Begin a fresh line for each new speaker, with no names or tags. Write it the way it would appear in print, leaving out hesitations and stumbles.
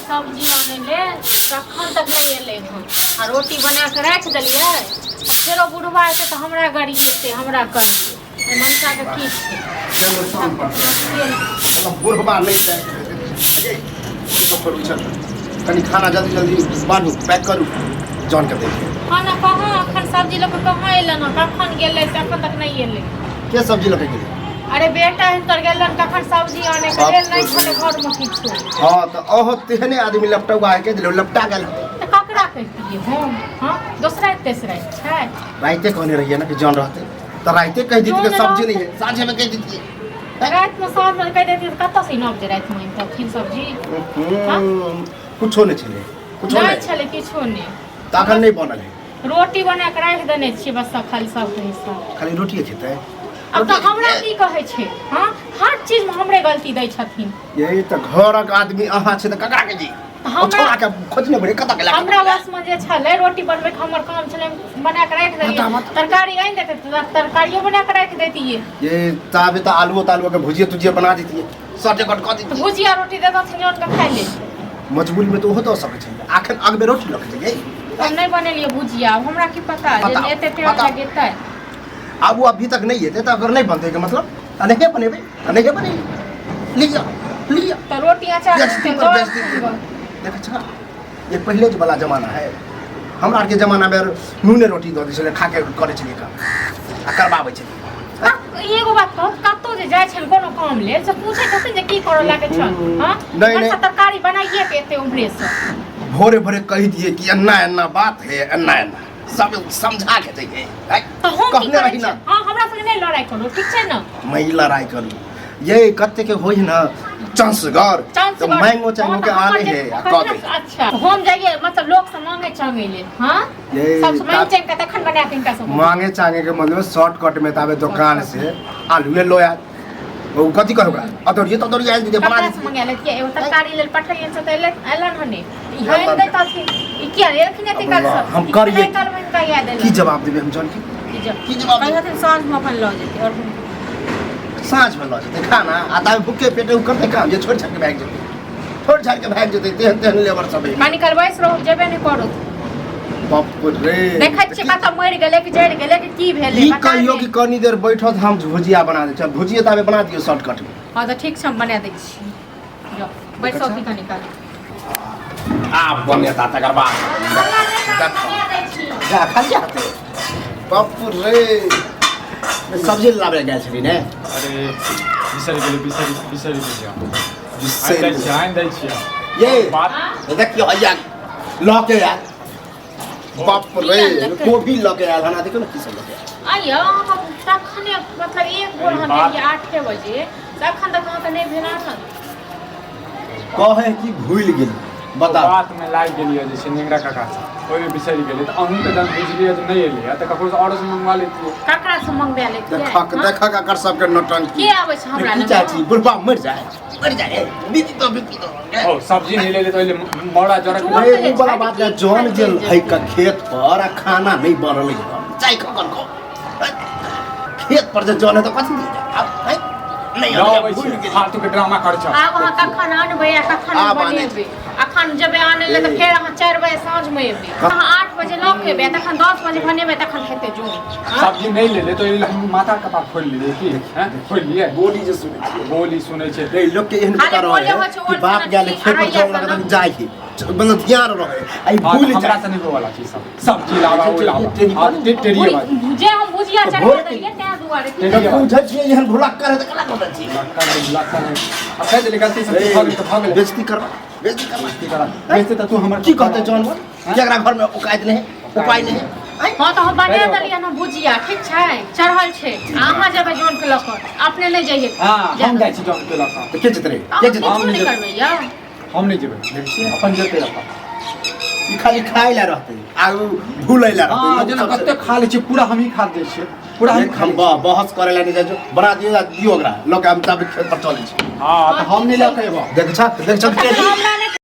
सब्जी आने ले कखन तक नहीं एले हन आ रोटी बना के रख देलिए फेरो बुढ़वा एते तो हमरा गाड़ी एते हमरा कर मनसा के की
छै बुढ़वा नहीं छै कनी खाना जल्दी जल्दी बांधू पैक करू जॉन के दे
खाना कहाँ अखन सब्जी लोग कहाँ एलन कखन गेले से अखन तक नहीं एले
के सब्जी लेके गेली
अरे बेटा हिनकर गेलन कखन सब्जी आने के लेल नहीं छले घर में किछो
हां त ओहो तेहने आदमी लपटवा के दिलो लपटा गेल
त ककरा कहतिए हम हां दूसरा तेसरा छै
राइते कहने रहिए ना कि जॉन रहते तो राइते कह दी कि सब्जी नहीं है साँझे में कह दी
रात में साँझ में कह देती कत से नब जे रात में तखन सब्जी
कुछो नहीं छले कुछो
नहीं छले किछो नहीं
ताकन नहीं बनल है
रोटी बना के रख देने छी बस खाली सब के हिस्सा
खाली रोटी खेते
अब तो हमरा की कहे छे हां हर चीज में हमरे गलती दै छथिन
यही तो घरक आदमी अहाँ छे त ककरा के जी छोरा के खोजने बड़े कत के लाग
हमरा बस में जे छले रोटी बनबे के हमर काम छले बना के रख देलिए तरकारी आइन देते तरकारियो बना के रख देतिए
ये ताबे तो आलू के भुजिया तुजिया बना देती सटे कट कर देती
भुजिया रोटी देता छन जोन के खाइ ले
मजबूरी में तो हो तो सब छै आखन अगबे रोटी लख जे
हम नहीं बनेलिए भुजिया हमरा की पता जे एते टेम लगेतै
अब वो अभी तक नहीं है तो अगर नहीं बनते के मतलब अनेके बनेबे लिया
तो रोटी अचार
देख अच्छा ये पहले के वाला जमाना है हमरा के जमाना में नूने रोटी दो दिसले खा के करे छलिए का आ करबाबै छलिए
एगो बात कहब कत्तो जे जाय छल कोनो काम ले से पूछे छथिन जे की करऽ लागे छल हां नहीं तरकारी बनाइए के एते उम्रे से
भोरे भोरे कह दिए कि अन्ना बात है अन्ना सब समझा के देखे
तो हम
कहने रही ना
हां हमरा संग नहीं लड़ाई करो ठीक छै ना
मैं लड़ाई करू ये कत्ते के होई ना चांसगर तो मैंगो चांगो के आने है कहते
अच्छा हम जाइए मतलब लोग से मांगे चांगे ले हां सब मांगे चांगे का तखन बना के इनका सब
मांगे चांगे के मतलब शॉर्टकट में ताबे दुकान से आलू ले लो यार वो कथि कहूगा अतोरिए आइल दे बना दे
मंगा ले के एगो तरकारी ले पठैयन से तैले एलन हने इहे दे ताथि ई क्या रेखने ते कर सब
हम करिए
कल में का याद है
की जवाब देबे हम जान की जवाब
कहते सांझ में अपन ल जेते और
सांझ में ल जेते खाना आता भूखे पेटे करते काम जे छोड़ छाड़ के भाग जेते तेहन लेबर सब
पानी करवाइस रहो जेबे नहीं करो
बाप रे
देखै छी कत मर गेले कि जड़ गेले कि की भेले
ई कहियो कि कनी देर बैठो त हम भुजिया बना दे चल भुजिया ताबे बना दियो शॉर्टकट में
हां त ठीक छै हम बना दै छी जो बैठो की कनी काल
आ बने ता तकर बाद जा खा जाते बाप रे सब्जी लाबे गेल छली ने
अरे बिसरी दै छियै
ये बात देखियो भैया लके यार बाप रे गोभी लगे आयल हना देखो ना की सब लगे
आइयो हम तखने मतलब एक बोल हम देलिए 8 बजे तखन तक अहाँ के नहीं भेला न
कहे कि भूल गेल बता
बात में लाग गेलिए जे सिंगरा काका ओइ में बिसरी गेली त अहूं के जन बुझलिए जे नहीं एलिए त ककरो से और से मंगवा लेतिए
ककरा से मंगवा लेतिए
देखा काकर सब के नौटंकी
के आबै छै हमरा लग
चाची बुढ़वा मर जाए बीती तो
ओ सब्जी नहीं ले तो मोड़ा जरा
वो वाला बात है जॉन जेल है का खेत पर खाना नहीं बनल है चाय ककन को खेत पर जे जॉन है तो कथि अब है नहीं
भूल गेली फालतू के ड्रामा कर छ
आब अहाँ कखन आनबै आ कखन बनेबै अखन जबे आने ले त फेर अहाँ 4 बजे साँझ में एबै अहाँ 8 बजे लऽ के एबै तखन 10 बजे बनेबै तखन हेतै जो
सब्जी नहीं ले तो हम माथा कपा खोल लिए की हैं खोल लिए बोली सुनै छै
ए लोग के एहन बता रहे है कि बाप गेले खेत पर जाओ लगा त जाय के मतलब ध्यान रहे आई भूल
हमरा से नहीं वाला चीज सब सब्जी लावा ओ लावा हां टेरिया बात
जे हम भुजिया चढ़ा देलिए त्या दुआरे
तो पूछै छियै एहन भुलक करे त कला कर छी
अच्छा जे गलती से भाग ले
बेइज्जती करबा बेइज्जती त तू हमर की कहते जानवर जेकरा घर में औकात नहीं उपाय नहीं
हां तो हम बना देलिए ना भुजिया ठीक छै चढ़ल छै अहाँ जेबे जोन के लक अपने नहीं जाइए
हां हम जाय छी जोन के लक
तो के जतरे
हम नहीं करबै या
हम नहीं जेबे देखिए अपन जेते रखा
ई खाली खाइ ला रहते आ भूलै ला रहते
हां जेना कते खा ले छी पूरा हम ही खा दै छी पूरा हम
बहस करे ला नहीं जाय बना दियो ओकरा लोग हम तब खेत पर चलै छी
हां हम नहीं लके एबो
देख छ